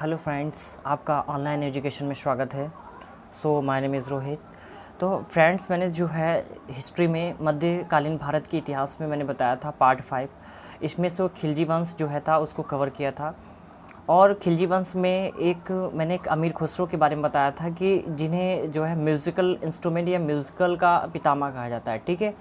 Hello friends, आपका online education में स्वागत है। My name is Rohit. तो फ्रेंड्स, मैंने जो है हिस्ट्री में मध्यकालीन भारत के इतिहास में मैंने बताया था पार्ट 5। इसमें से खिलजी वंश जो है था उसको कवर किया था। और खिलजी वंश में मैंने एक अमीर खुसरो के बारे में बताया था कि जिन्हें जो है म्यूज़िकल इंस्ट्रूमेंट या म्यूज़िकल का पितामह कहा जाता है। ठीक है,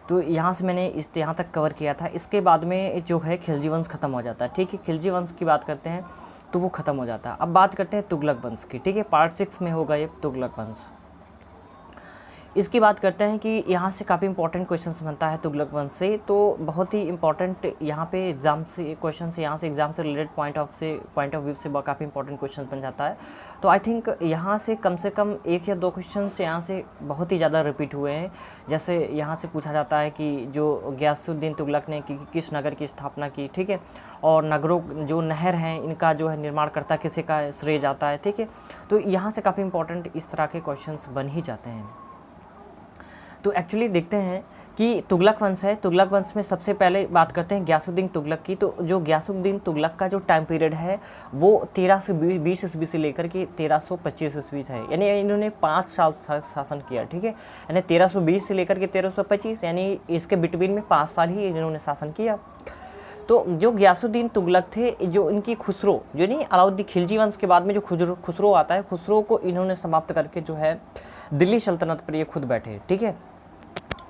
तो यहाँ से मैंने यहाँ तक कवर किया था। इसके बाद में जो है खिलजी वंश ख़त्म हो जाता है। ठीक है, खिलजी वंश की बात करते हैं तो वो ख़त्म हो जाता है। अब बात करते हैं तुगलक वंश की। ठीक है, पार्ट 6 में होगा ये तुगलक वंश। इसकी बात करते हैं कि यहाँ से काफ़ी इंपॉर्टेंट क्वेश्चन बनता है तुगलक वंश से। तो बहुत ही इंपॉर्टेंट यहाँ पे एग्जाम से क्वेश्चन से, यहाँ से एग्जाम से रिलेटेड पॉइंट ऑफ व्यू से काफ़ी इंपॉर्टेंट क्वेश्चन बन जाता है। तो आई थिंक यहाँ से कम एक या दो क्वेश्चन यहाँ से बहुत ही ज़्यादा रिपीट हुए हैं। जैसे यहाँ से पूछा जाता है कि जो गयासुद्दीन तुगलक ने किस नगर की स्थापना की। ठीक है, और नगरों जो नहर हैं इनका जो है निर्माणकर्ता किसी का श्रेय जाता है। ठीक है, तो यहाँ से काफ़ी इंपॉर्टेंट इस तरह के क्वेश्चंस बन ही जाते हैं। तो एक्चुअली देखते हैं कि तुगलक वंश है। तुगलक वंश में सबसे पहले बात करते हैं गयासुद्दीन तुगलक की। तो जो गयासुद्दीन तुगलक का जो टाइम पीरियड है वो 1320 ईस्वी से लेकर के 1325 ईस्वी है। यानी इन्होंने 5 साल शासन किया। ठीक है, यानी 1320 से लेकर के 1325, यानी इसके बिटवीन में 5 साल ही इन्होंने शासन किया। तो जो गयासुद्दीन तुगलक थे, जो इनकी खुसरो, जो नहीं अलाउद्दीन खिलजी वंश के बाद में जो खुसरो आता है, खुसरो को इन्होंने समाप्त करके जो है दिल्ली सल्तनत पर ये खुद बैठे। ठीक है,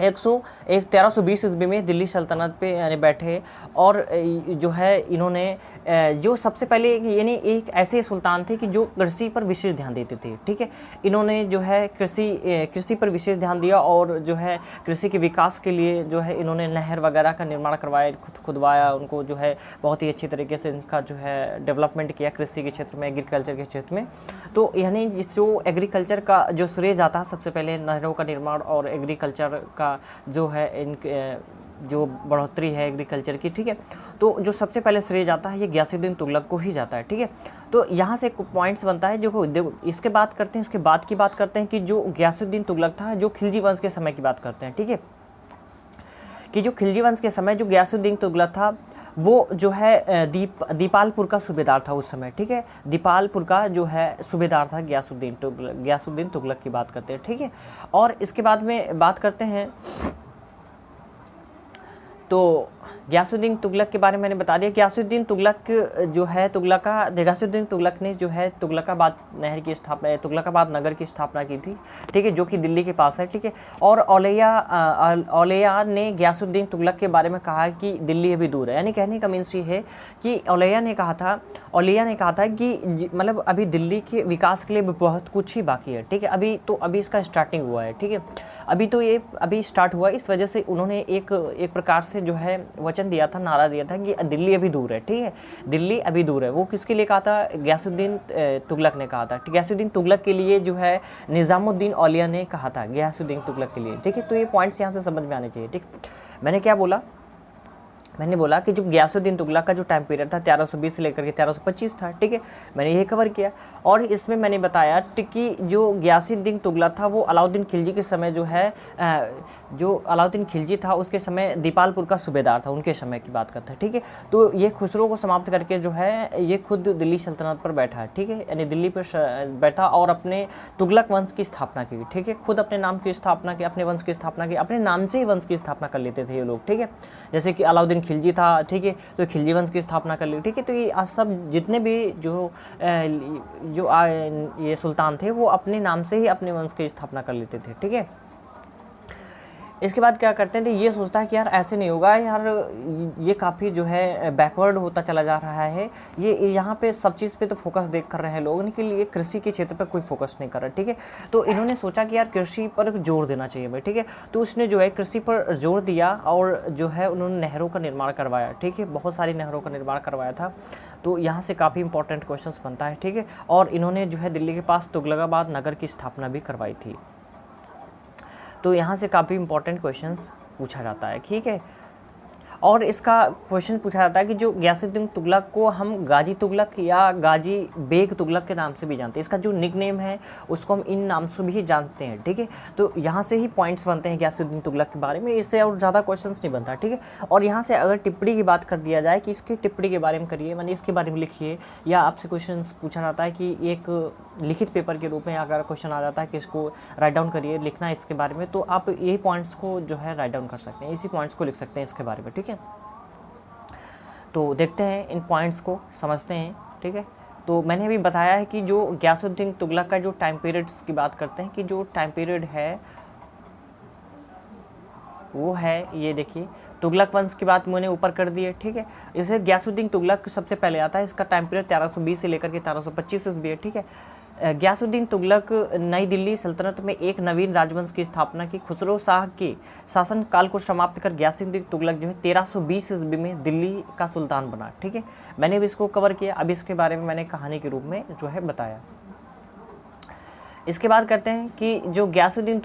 1320 ईस्वी में दिल्ली सल्तनत पे यानी बैठे। और जो है इन्होंने जो सबसे पहले यानी एक ऐसे सुल्तान थे कि जो कृषि पर विशेष ध्यान देते थे। ठीक है, इन्होंने जो है कृषि पर विशेष ध्यान दिया और जो है कृषि के विकास के लिए जो है इन्होंने नहर वगैरह का निर्माण करवाया, खुदवाया, उनको जो है बहुत ही अच्छी तरीके से इनका जो है डेवलपमेंट किया कृषि के क्षेत्र में, एग्रीकल्चर के क्षेत्र में। तो यानी जो एग्रीकल्चर का जो श्रेय जाता है सबसे पहले नहरों का निर्माण और एग्रीकल्चर का जो है जो बढ़ोतरी है एग्रीकल्चर की। ठीक है, तो जो सबसे पहले श्रेय जाता है ये गयासुद्दीन तुगलक को ही जाता है। ठीक है, तो यहाँ से पॉइंट्स बनता है जो इसके बात करते हैं, इसके बाद की बात करते हैं कि जो गयासुद्दीन तुगलक था, जो खिलजी वंश के समय की बात करते हैं। ठीक है, कि जो खिलजी वंश के समय जो गयासुद्दीन तुगलक था वो जो है दीपालपुर का सूबेदार था उस समय। ठीक है, दीपालपुर का जो है सूबेदार था गयासुद्दीन तुगलक की बात करते हैं। ठीक है, और इसके बाद में बात करते हैं तो गयासुद्दीन तुगलक के बारे में मैंने बता दिया। गयासुद्दीन तुगलक जो है गयासुद्दीन तुगलक ने जो है तुगलकाबाद नगर की स्थापना की थी। ठीक है, जो कि दिल्ली के पास है। ठीक है, और औलैया ने गयासुद्दीन तुगलक के बारे में कहा कि दिल्ली अभी दूर है। यानी कहने का मीन्स ये है कि औलैया ने कहा था कि मतलब अभी दिल्ली के विकास के लिए बहुत कुछ ही बाकी है। ठीक है, अभी इसका स्टार्टिंग हुआ है। ठीक है, अभी स्टार्ट हुआ, इस वजह से उन्होंने एक प्रकार से जो है वचन दिया था, नारा दिया था कि दिल्ली अभी दूर है। ठीक है, दिल्ली अभी दूर है। वो किसके लिए कहा था? गयासुद्दीन तुगलक ने कहा था। गयासुद्दीन तुगलक के लिए जो है निज़ामुद्दीन औलिया ने कहा था गयासुद्दीन तुगलक के लिए। ठीक है, तो ये पॉइंट्स यहाँ से समझ में आने चाहिए। ठीक, मैंने क्या बोला? मैंने बोला कि जो गयासुद्दीन तुगलक का जो टाइम पीरियड था 1320 से लेकर के 1325 था। ठीक है, मैंने ये कवर किया। और इसमें मैंने बताया कि जो गयासुद्दीन तुगलक था वो अलाउद्दीन खिलजी के समय जो है जो अलाउद्दीन खिलजी था उसके समय दीपालपुर का सूबेदार था, उनके समय की बात करते हैं। ठीक है, तो ये खुसरो को समाप्त करके जो है ये खुद दिल्ली सल्तनत पर बैठा है। ठीक है, यानी दिल्ली पर बैठा और अपने तुगलक वंश की स्थापना की। ठीक है, खुद अपने नाम की स्थापना की, अपने वंश की स्थापना की, अपने नाम से ही वंश की स्थापना कर लेते थे ये लोग। ठीक है, जैसे कि अलाउद्दीन खिलजी था। ठीक है, तो खिलजी वंश की स्थापना कर ली। ठीक है, तो ये सब जितने भी ये सुल्तान थे वो अपने नाम से ही अपने वंश की स्थापना कर लेते थे। ठीक है, इसके बाद क्या करते थे, ये सोचता है कि यार ऐसे नहीं होगा यार, ये काफ़ी जो है बैकवर्ड होता चला जा रहा है। ये यहाँ पे सब चीज़ पे तो फोकस देख कर रहे हैं लोग, लेकिन ये कृषि के क्षेत्र पर कोई फोकस नहीं कर रहा। ठीक है, तो इन्होंने सोचा कि यार कृषि पर जोर देना चाहिए भाई। ठीक है, तो उसने जो है कृषि पर जोर दिया और जो है उन्होंने नहरों का निर्माण करवाया। ठीक है, बहुत सारी नहरों का निर्माण करवाया था। तो यहाँ से काफ़ी इंपॉर्टेंट क्वेश्चन बनता है। ठीक है, और इन्होंने जो है दिल्ली के पास तुगलकाबाद नगर की स्थापना भी करवाई थी। तो यहाँ से काफ़ी इंपॉर्टेंट क्वेश्चंस पूछा जाता है। ठीक है, और इसका क्वेश्चन पूछा जाता है कि जो गयासुद्दीन तुगलक को हम गाजी तुगलक या गाजी बेग तुगलक के नाम से भी जानते हैं, इसका जो निक नेम है उसको हम इन नाम से भी जानते हैं, ठीक है। तो यहाँ से ही पॉइंट्स बनते हैं गयासुद्दीन तुगलक के बारे में, इससे और ज़्यादा क्वेश्चंस नहीं बनता, ठीक है। और यहाँ से अगर टिप्पणी की बात कर दिया जाए कि इसकी टिप्पणी के बारे में करिए, मानिए इसके बारे में लिखिए, या आपसे क्वेश्चन पूछा जाता है कि एक लिखित पेपर के रूप में अगर क्वेश्चन आ जाता है कि इसको राइट डाउन करिए, लिखना है इसके बारे में, तो आप यही पॉइंट्स को जो है राइट डाउन कर सकते हैं, इसी पॉइंट्स को लिख सकते हैं इसके बारे में, ठीक है। तो देखते हैं इन पॉइंट्स को, समझते हैं, ठीक है। तो मैंने अभी बताया है कि जो गयासुद्दीन तुगलक का जो टाइम पीरियड्स की बात करते हैं कि जो टाइम पीरियड है वो है, ये देखिए तुगलक वंश की बात मैंने ऊपर कर दी है, ठीक है। इसे गयासुद्दीन तुगलक सबसे पहले आता है, इसका टाइम पीरियड 1320 से लेकर के 1325 ईस्वी है, ठीक है। गयासुद्दीन तुगलक नई दिल्ली सल्तनत में एक नवीन राजवंश की स्थापना की। खुसरो शाह के शासन काल को समाप्त कर गयासुद्दीन तुगलक जो है 1320 ईस्वी में दिल्ली का सुल्तान बना, ठीक है। मैंने भी इसको कवर किया, अब इसके बारे में मैंने कहानी के रूप में जो है बताया। इसके बाद करते हैं कि जो गयासुद्दीन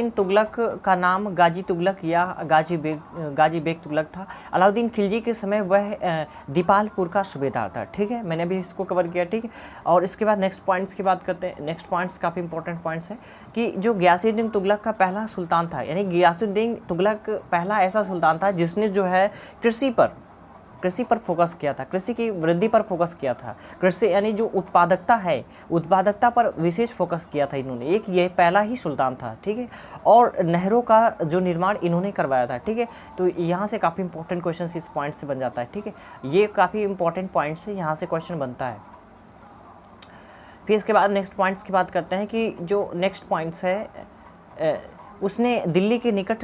तुगलक का नाम गाजी तुगलक या गाजी बेग तुगलक था। अलाउद्दीन खिलजी के समय वह दीपालपुर का सूबेदार था, ठीक है। मैंने भी इसको कवर किया, ठीक है। और इसके बाद नेक्स्ट पॉइंट्स की बात करते हैं। नेक्स्ट पॉइंट्स काफ़ी इंपॉर्टेंट पॉइंट्स हैं कि जो गयासुद्दीन तुगलक का पहला सुल्तान था, यानी गयासुद्दीन तुगलक पहला ऐसा सुल्तान था जिसने जो है कृषि पर फोकस किया था, कृषि की वृद्धि पर फोकस किया था, कृषि यानी जो उत्पादकता है, उत्पादकता पर विशेष फोकस किया था इन्होंने। एक ये पहला ही सुल्तान था, ठीक है। और नहरों का जो निर्माण इन्होंने करवाया था, ठीक है। तो यहाँ से काफ़ी इंपॉर्टेंट क्वेश्चन इस पॉइंट से बन जाता है, ठीक है। ये काफ़ी इंपॉर्टेंट पॉइंट से यहाँ से क्वेश्चन बनता है। फिर इसके बाद नेक्स्ट पॉइंट्स की बात करते हैं कि जो नेक्स्ट पॉइंट्स है, उसने दिल्ली के निकट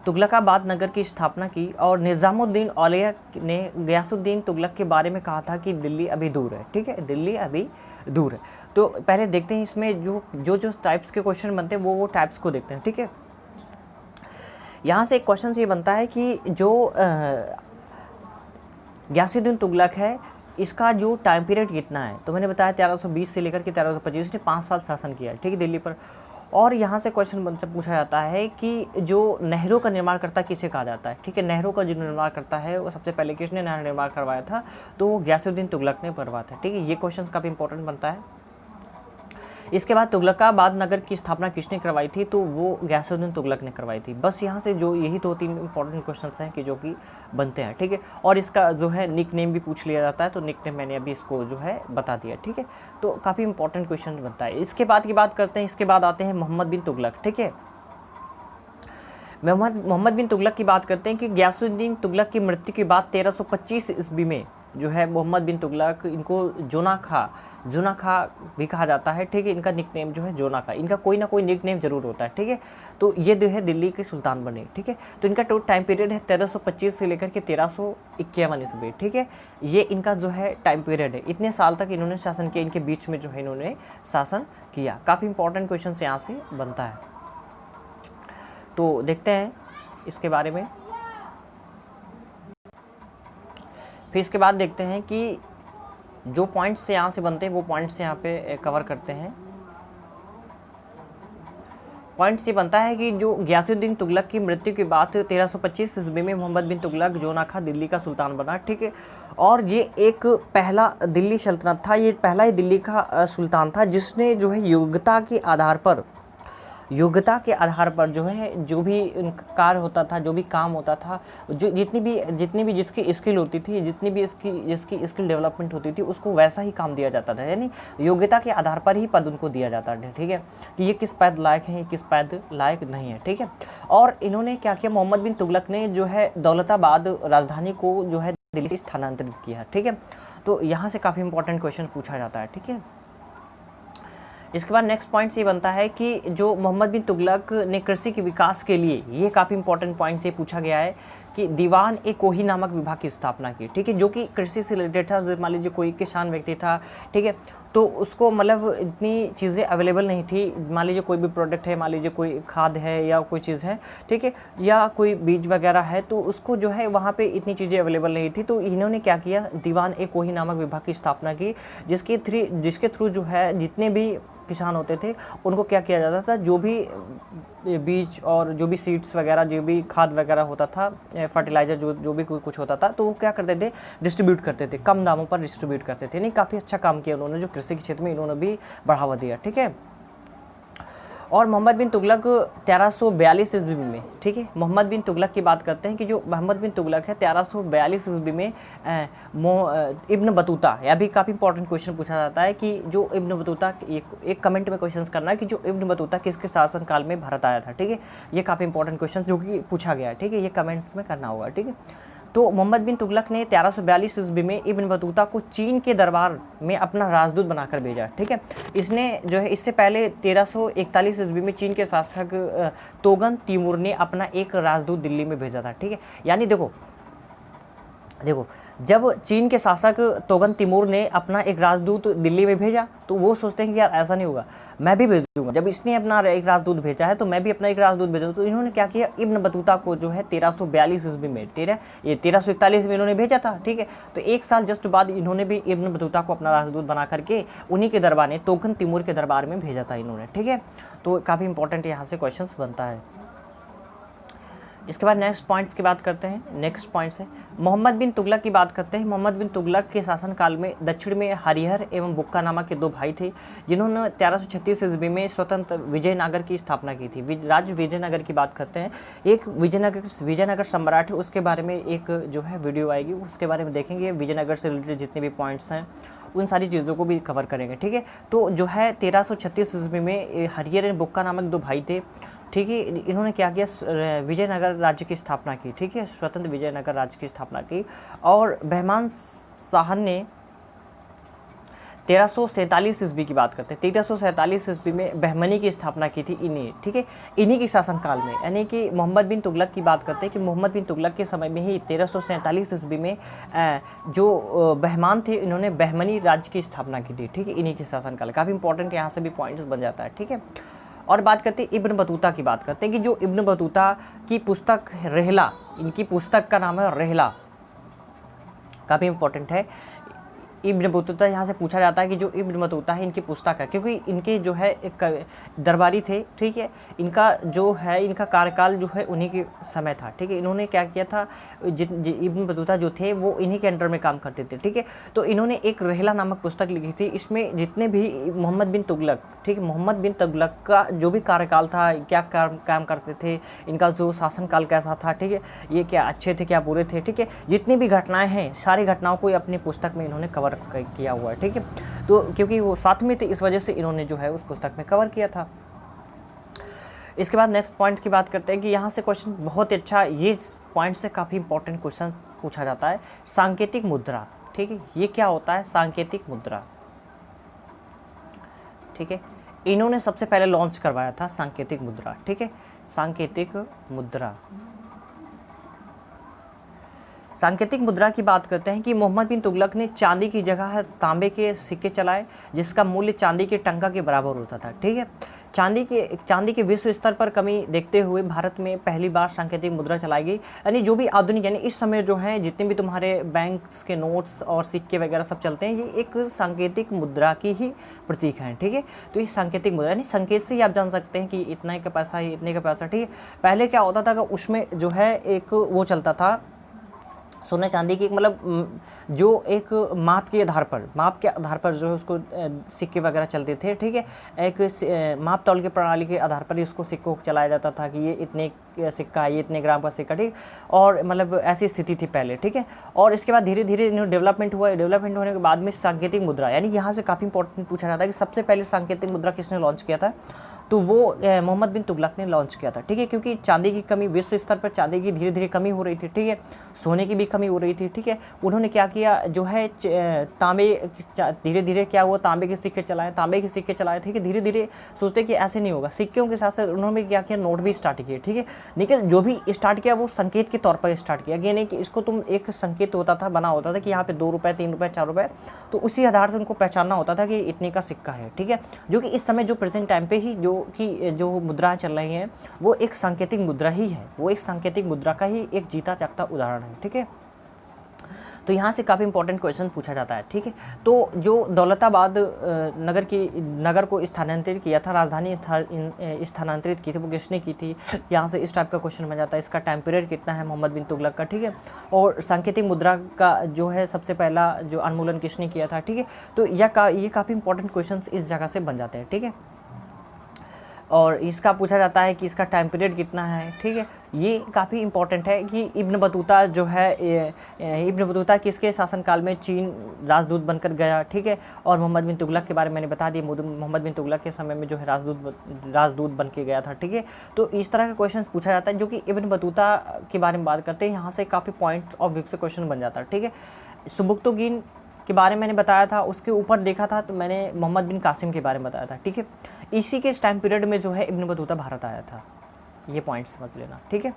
तुगलकाबाद नगर की स्थापना की और निज़ामुद्दीन औलिया ने गयासुद्दीन तुगलक के बारे में कहा था कि दिल्ली अभी दूर है, ठीक है, दिल्ली अभी दूर है। तो पहले देखते हैं इसमें जो टाइप्स के क्वेश्चन बनते हैं वो टाइप्स को देखते हैं, ठीक है। यहाँ से एक क्वेश्चन ये बनता है कि जो गयासुद्दीन तुगलक है इसका जो टाइम पीरियड कितना है, तो मैंने बताया 1320 से लेकर के 1325 ने 5 साल शासन किया, ठीक है, दिल्ली पर। और यहाँ से क्वेश्चन पूछा जाता है कि जो नहरों का निर्माण करता किसे कहा जाता है, ठीक है। नहरों का जो निर्माण करता है वो सबसे पहले किसने नहर निर्माण करवाया था, तो वो गयासुद्दीन तुगलक ने करवाया था, ठीक है। ये क्वेश्चन काफ़ी इंपॉर्टेंट बनता है। इसके बाद तुगलकाबाद नगर की स्थापना किसने करवाई थी, तो वो गयासुद्दीन तुगलक ने करवाई थी। बस यहाँ से जो यही 2-3 इंपॉर्टेंट क्वेश्चंस हैं कि जो कि बनते हैं, ठीक है। और इसका जो है निक नेम भी पूछ लिया जाता है, तो निक नेम मैंने अभी इसको जो है बता दिया, ठीक है। तो काफ़ी इंपॉर्टेंट क्वेश्चन बनता है। इसके बाद की बात करते हैं, इसके बाद आते हैं मोहम्मद बिन तुगलक, ठीक है। मोहम्मद बिन तुगलक की बात करते हैं कि गयासुद्दीन तुगलक की मृत्यु के बाद 1325 ईस्वी में जो है मोहम्मद बिन तुगलक, इनको जोना खा भी कहा जाता है, ठीक है। इनका निकनेम जो है जोना खा, इनका कोई ना कोई निकनेम जरूर होता है, ठीक है। तो ये जो है दिल्ली के सुल्तान बने, ठीक है। तो इनका टोटल टाइम पीरियड है 1325 से लेकर के 1351 ईस्वी, ठीक है। ये इनका जो है टाइम पीरियड है, इतने साल तक इन्होंने शासन किया, इनके बीच में जो है इन्होंने शासन किया। काफ़ी इंपॉर्टेंट क्वेश्चन यहाँ से बनता है, तो देखते हैं इसके बारे में। फिर इसके बाद देखते हैं कि जो पॉइंट्स यहाँ से बनते हैं वो पॉइंट्स यहाँ पे कवर करते हैं। पॉइंट्स ये बनता है कि जो गयासुद्दीन तुगलक की मृत्यु के बाद 1325 ईस्वी में मोहम्मद बिन तुगलक जोना खा दिल्ली का सुल्तान बना, ठीक है। और ये एक पहला दिल्ली सल्तनत था, ये पहला ही दिल्ली का सुल्तान था जिसने जो है योग्यता के आधार पर जो है जो भी कार्य होता था, जो भी काम होता था, जो जितनी भी जिसकी स्किल होती थी, जिसकी स्किल डेवलपमेंट होती थी, उसको वैसा ही काम दिया जाता था, यानी योग्यता के आधार पर ही पद उनको दिया जाता है, ठीक है। कि ये किस पद लायक है, किस पद लायक नहीं है, ठीक है। और इन्होंने क्या किया, मोहम्मद बिन तुगलक ने जो है दौलताबाद राजधानी को जो है दिल्ली से स्थानांतरित किया, ठीक है। तो यहाँ से काफ़ी इंपॉर्टेंट क्वेश्चन पूछा जाता है, ठीक है। इसके बाद नेक्स्ट पॉइंट ये बनता है कि जो मोहम्मद बिन तुगलक ने कृषि के विकास के लिए, ये काफ़ी इंपॉर्टेंट पॉइंट से पूछा गया है कि दीवान ए कोही नामक विभाग की स्थापना की, ठीक है, जो कि कृषि से रिलेटेड था। मान लीजिए कोई किसान व्यक्ति था, ठीक है, तो उसको मतलब इतनी चीज़ें अवेलेबल नहीं थी। मान लीजिए कोई भी प्रोडक्ट है, मान लीजिए कोई खाद है या कोई चीज़ है, ठीक है, या कोई बीज वगैरह है, तो उसको जो है वहाँ पे इतनी चीज़ें अवेलेबल नहीं थी। तो इन्होंने क्या किया, दीवान ए कोही नामक विभाग की स्थापना की, जिसके थ्रू जो है जितने भी किसान होते थे उनको क्या किया जाता था, जो भी बीज और जो भी सीड्स वगैरह, जो भी खाद वगैरह होता था, फर्टिलाइज़र जो भी कुछ होता था, तो वो क्या करते थे, डिस्ट्रीब्यूट करते थे, कम दामों पर डिस्ट्रीब्यूट करते थे। नहीं, काफ़ी अच्छा काम किया उन्होंने, जो कृषि के क्षेत्र में इन्होंने भी बढ़ावा दिया। ठीक है। और मोहम्मद बिन तुगलक 1342 ईस्वी में, ठीक है, मोहम्मद बिन तुगलक की बात करते हैं कि जो मोहम्मद बिन तुगलक है 1342 ईस्वी में इब्न बतूता, यह भी काफ़ी इंपॉर्टेंट क्वेश्चन पूछा जाता है कि जो इब्न बतूता, एक कमेंट में क्वेश्चन करना है कि जो इब्न बतूता किसके शासनकाल में भारत आया था। ठीक है, ये काफ़ी इंपॉर्टेंट क्वेश्चन जो कि पूछा गया है। ठीक है, ये कमेंट्स में करना होगा। ठीक है, तो मोहम्मद बिन तुगलक ने 1342 ईस्वी में इब्न बतूता को चीन के दरबार में अपना राजदूत बनाकर भेजा। ठीक है, इसने जो है, इससे पहले 1341 ईस्वी में चीन के शासक तोगन तिमूर ने अपना एक राजदूत दिल्ली में भेजा था। ठीक है, यानी देखो जब चीन के शासक तोगन तिमूर ने अपना एक राजदूत दिल्ली में भेजा, तो वो सोचते हैं कि यार ऐसा नहीं होगा, मैं भी भेजूंगा। जब इसने अपना एक राजदूत भेजा है तो मैं भी अपना एक राजदूत भेजूंगा। तो इन्होंने क्या किया, इब्न बतूता को जो है 1342 ईस्वी में 1341 में इन्होंने भेजा था। ठीक है, तो एक साल जस्ट बाद इन्होंने भी इब्न बतूता को अपना राजदूत बना करके उन्हीं के दरबार में, तोगन तिमूर के दरबार में भेजा था इन्होंने। ठीक है, तो काफ़ी इंपॉर्टेंट यहाँ से क्वेश्चन बनता है। इसके बाद नेक्स्ट पॉइंट्स की बात करते हैं। नेक्स्ट पॉइंट्स है मोहम्मद बिन तुगलक की बात करते हैं। मोहम्मद बिन तुगलक के शासनकाल में दक्षिण में हरिहर एवं बुक्का नामक के दो भाई थे, जिन्होंने 1336 ईस्वी में स्वतंत्र विजयनगर की स्थापना की थी। राज्य विजयनगर की बात करते हैं। एक विजयनगर सम्राट है, उसके बारे में एक जो है वीडियो आएगी, उसके बारे में देखेंगे। विजयनगर से रिलेटेड जितने भी पॉइंट्स हैं उन सारी चीज़ों को भी कवर करेंगे। ठीक है, तो जो है 1336 ईस्वी में हरिहर एवं बुक्का नामक दो भाई थे। ठीक है, इन्होंने क्या किया, विजयनगर राज्य की स्थापना की। ठीक है, स्वतंत्र विजयनगर राज्य की स्थापना की। और बहमान शाह ने 1347 ईस्वी की बात करते हैं, 1347 ईस्वी में बहमनी की स्थापना की थी इन्हीं। ठीक है, इन्हीं के शासनकाल में, यानी कि मोहम्मद बिन तुगलक की बात करते हैं कि मोहम्मद बिन तुगलक के समय में ही 1347 ईस्वी में जो बहमान थे, इन्होंने बहमनी राज्य की स्थापना की थी। ठीक है, इन्हीं के शासनकाल। काफ़ी इंपॉर्टेंट यहाँ से भी पॉइंट्स बन जाता है। ठीक है, और बात करते हैं इब्न बतूता की बात करते हैं कि जो इब्न बतूता की पुस्तक रेहला, इनकी पुस्तक का नाम है रेहला, काफ़ी इंपॉर्टेंट है। इब्न बतूता यहाँ से पूछा जाता है कि जो इब्न बतूता है इनकी पुस्तक है, क्योंकि इनके जो है एक दरबारी थे। ठीक है, इनका जो है, इनका कार्यकाल जो है उन्हीं के समय था। ठीक है, इन्होंने क्या किया था, इब्न बतूता जो थे वो इन्हीं के अंडर में काम करते थे। ठीक है, तो इन्होंने एक रेहला नामक पुस्तक लिखी थी। इसमें जितने भी मोहम्मद बिन तुगलक, ठीक है, मोहम्मद बिन तुगलक का जो भी कार्यकाल था, क्या काम करते थे, इनका जो शासनकाल कैसा था, ठीक है, ये क्या अच्छे थे क्या बुरे थे, ठीक है, जितनी भी घटनाएं हैं सारी घटनाओं को अपनी पुस्तक में इन्होंने कवर किया हुआ है। ठीक है, तो क्योंकि वो साथ में थे इस वजह से इन्होंने जो है उस पुस्तक में कवर किया था। इसके बाद नेक्स्ट पॉइंट की बात करते हैं कि यहाँ से क्वेश्चन बहुत ही अच्छा, ये पॉइंट से काफ़ी इंपॉर्टेंट क्वेश्चन पूछा जाता है। सांकेतिक मुद्रा, ठीक है, ये क्या होता है सांकेतिक मुद्रा। ठीक है, इन्होंने सबसे पहले लॉन्च करवाया था सांकेतिक मुद्रा। ठीक है, सांकेतिक मुद्रा। सांकेतिक मुद्रा की बात करते हैं कि मोहम्मद बिन तुगलक ने चांदी की जगह तांबे के सिक्के चलाए, जिसका मूल्य चांदी के टंका के बराबर होता था। ठीक है, चांदी के विश्व स्तर पर कमी देखते हुए भारत में पहली बार सांकेतिक मुद्रा चलाई गई। यानी जो भी आधुनिक, यानी इस समय जो है जितने भी तुम्हारे बैंक्स के नोट्स और सिक्के वगैरह सब चलते हैं, ये एक सांकेतिक मुद्रा की ही प्रतीक हैं। ठीक है, तो ये सांकेतिक मुद्रा, यानी संकेत से ही आप जान सकते हैं कि इतना का पैसा है, इतने का पैसा। ठीक है, पहले क्या होता था कि उसमें जो है एक वो चलता था सोने चांदी की, मतलब जो एक माप के आधार पर जो है उसको सिक्के वगैरह चलते थे। ठीक है, एक माप तौल के प्रणाली के आधार पर इसको सिक्कों को चलाया जाता था कि ये इतने सिक्का है, ये इतने ग्राम का सिक्का। ठीक, और मतलब ऐसी स्थिति थी पहले। ठीक है, और इसके बाद धीरे धीरे डेवलपमेंट हुआ। डेवलपमेंट होने के बाद में सांकेतिक मुद्रा, यानी यहाँ से काफ़ी इंपॉर्टेंट पूछा जाता है कि सबसे पहले सांकेतिक मुद्रा किसने लॉन्च किया था, तो वो मोहम्मद बिन तुगलक ने लॉन्च किया था। ठीक है, क्योंकि चांदी की कमी, विश्व स्तर पर चांदी की धीरे धीरे कमी हो रही थी। ठीक है, सोने की भी कमी हो रही थी। ठीक है, उन्होंने क्या किया, जो है तांबे, धीरे धीरे क्या हुआ, तांबे के सिक्के चलाए। ठीक है, धीरे धीरे सोचते कि ऐसे नहीं होगा, सिक्कों के साथ साथ उन्होंने क्या किया, नोट भी स्टार्ट किए। ठीक है, लेकिन जो भी स्टार्ट किया वो संकेत के तौर पर स्टार्ट किया, यानी कि इसको तुम एक संकेत होता था, बना होता था कि यहाँ पे 2 रुपये, 3 रुपये, 4 रुपये, तो उसी आधार से उनको पहचानना होता था कि इतने का सिक्का है। ठीक है, जो कि इस समय जो प्रेजेंट टाइम पे ही जो मुद्राएं चल रही हैं वो एक सांकेतिक मुद्रा ही है, वो एक सांकेतिक मुद्रा का ही एक जीता जागता उदाहरण है। ठीक है, तो यहाँ से काफ़ी इंपॉर्टेंट क्वेश्चन पूछा जाता है, ठीक है। तो जो दौलताबाद नगर को स्थानांतरित किया था, राजधानी स्थानांतरित की थी, वो किसने की थी, यहाँ से इस टाइप का क्वेश्चन बन जाता है। इसका टाइम पीरियड कितना है, मोहम्मद बिन तुगलक का, ठीक है। और सांकेतिक मुद्रा का जो है सबसे पहला जो उन्मूलन किसने किया था, ठीक है। तो ये काफ़ी इंपॉर्टेंट क्वेश्चन इस जगह से बन जाते हैं, ठीक है। और इसका पूछा जाता है कि इसका टाइम पीरियड कितना है, ठीक है। ये काफ़ी इंपॉर्टेंट है कि इब्न बतूता जो है, इब्न बतूता किसके शासनकाल में चीन राजदूत बनकर गया, ठीक है। और मोहम्मद बिन तुगलक के बारे में मैंने बता दिया, मोहम्मद बिन तुगलक के समय में जो है राजदूत बन के गया था, ठीक है। तो इस तरह का क्वेश्चन पूछा जाता है जो कि इब्न बतूता के बारे में बात करते हैं। यहाँ से काफ़ी पॉइंट ऑफ व्यू से क्वेश्चन बन जाता है, ठीक है। सुबुक्तुगीन के बारे में मैंने बताया था, उसके ऊपर देखा था तो मैंने मोहम्मद बिन कासिम के बारे में बताया था, ठीक है। इसी के टाइम पीरियड में जो है इब्न बतूता भारत आया था, ये पॉइंट समझ लेना, ठीक है।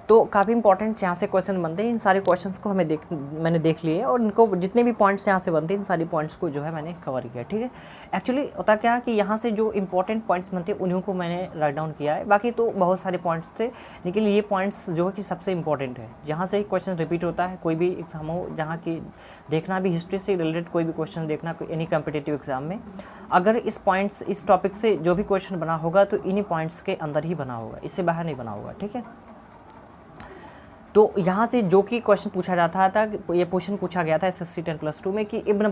तो काफ़ी इंपॉर्टेंट यहाँ से क्वेश्चन बनते हैं। इन सारे क्वेश्चंस को मैंने देख लिए और इनको जितने भी पॉइंट्स यहाँ से बनते हैं, इन सारी पॉइंट्स को जो है मैंने कवर किया, ठीक है। एक्चुअली होता क्या है कि यहाँ से जो इंपॉर्टेंट पॉइंट्स बनते हैं उन्हीं को मैंने राइट डाउन किया है, बाकी तो बहुत सारे पॉइंट्स थे, लेकिन ये पॉइंट्स जो है कि सबसे इंपॉर्टेंट है। जहाँ से क्वेश्चन रिपीट होता है, कोई भी एग्जाम हो जहाँ की देखना भी हिस्ट्री से रिलेटेड कोई भी क्वेश्चन देखना एनी कम्पिटिटिव एग्जाम में, अगर इस टॉपिक से जो भी क्वेश्चन बना होगा तो इन्हीं पॉइंट्स के अंदर ही बना होगा, इससे बाहर नहीं बना होगा, ठीक है। तो यहाँ से जो कि क्वेश्चन पूछा जाता था, ये क्वेश्चन पूछा गया था SSC 10+2 में कि इब्न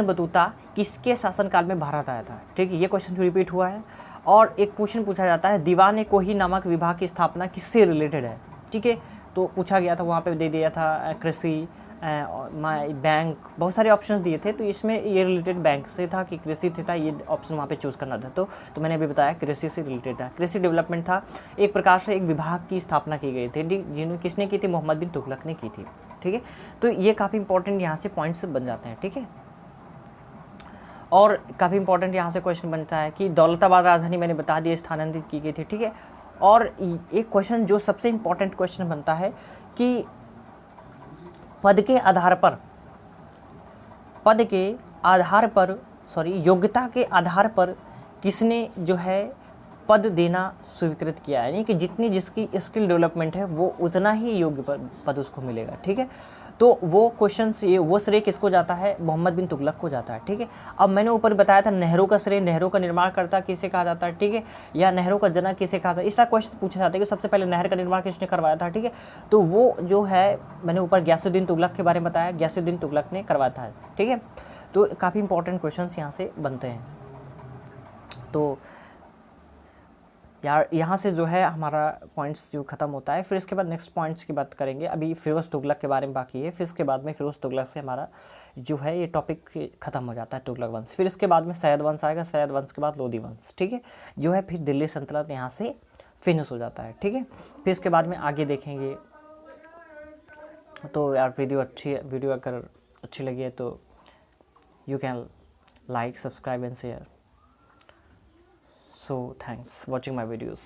बतूता किसके शासनकाल में भारत आया था, ठीक है। ये क्वेश्चन रिपीट हुआ है। और एक क्वेश्चन पूछा जाता है दीवान कोही नामक विभाग की स्थापना किससे रिलेटेड है, ठीक है। तो पूछा गया था, वहाँ पे दे दिया था कृषि, बैंक, बहुत सारे ऑप्शन दिए थे, तो इसमें ये रिलेटेड बैंक से था कि कृषि से था, ये ऑप्शन वहाँ पे चूज़ करना था। तो मैंने अभी बताया कृषि से रिलेटेड था, कृषि डेवलपमेंट था। एक प्रकार से एक विभाग की स्थापना की गई थी, जिन्होंने किसने की थी, मोहम्मद बिन तुगलक ने की थी, ठीक है। तो ये काफ़ी इंपॉर्टेंट यहाँ से पॉइंट्स बन जाते हैं, ठीक है। और काफ़ी इंपॉर्टेंट यहाँ से क्वेश्चन बनता है कि दौलताबाद राजधानी मैंने बता दिया स्थानांतरित की गई थी, ठीक है। और एक क्वेश्चन जो सबसे इंपॉर्टेंट क्वेश्चन बनता है कि योग्यता के आधार पर किसने जो है पद देना स्वीकृत किया है, यानी कि जितनी जिसकी स्किल डेवलपमेंट है वो उतना ही योग्य पद उसको मिलेगा, ठीक है। तो वो श्रेय किसको जाता है, मोहम्मद बिन तुगलक को जाता है, ठीक है। अब मैंने ऊपर बताया था नेहरू का श्रेय, नेहरू का निर्माण करता किसे कहा जाता है, ठीक है, या नेहरू का जनक किसे कहा जाता है। इस तरह क्वेश्चन पूछा जाता है कि सबसे पहले नहर का निर्माण किसने करवाया था, ठीक है। तो वो जो है मैंने ऊपर गयासुद्दीन तुगलक के बारे में बताया, गयासुद्दीन तुगलक ने करवाया था, ठीक है। तो काफ़ी इंपॉर्टेंट क्वेश्चन यहाँ से बनते हैं। तो यार यहाँ से जो है हमारा पॉइंट्स जो ख़त्म होता है, फिर इसके बाद नेक्स्ट पॉइंट्स की बात करेंगे। अभी फिरोज़ तुगलक के बारे में बाकी है, फिर इसके बाद में फिरोज़ तुगलक से हमारा जो है ये टॉपिक ख़त्म हो जाता है, तुगलक वंश। फिर इसके बाद में सैयद वंश आएगा, सैयद वंश के बाद लोधी वंश, ठीक है, जो है फिर दिल्ली सल्तनत यहाँ से फिनिश हो जाता है, ठीक है। फिर इसके बाद में आगे देखेंगे। तो यार वीडियो अगर अच्छी लगी है तो you can like, subscribe and share. So thanks watching my videos.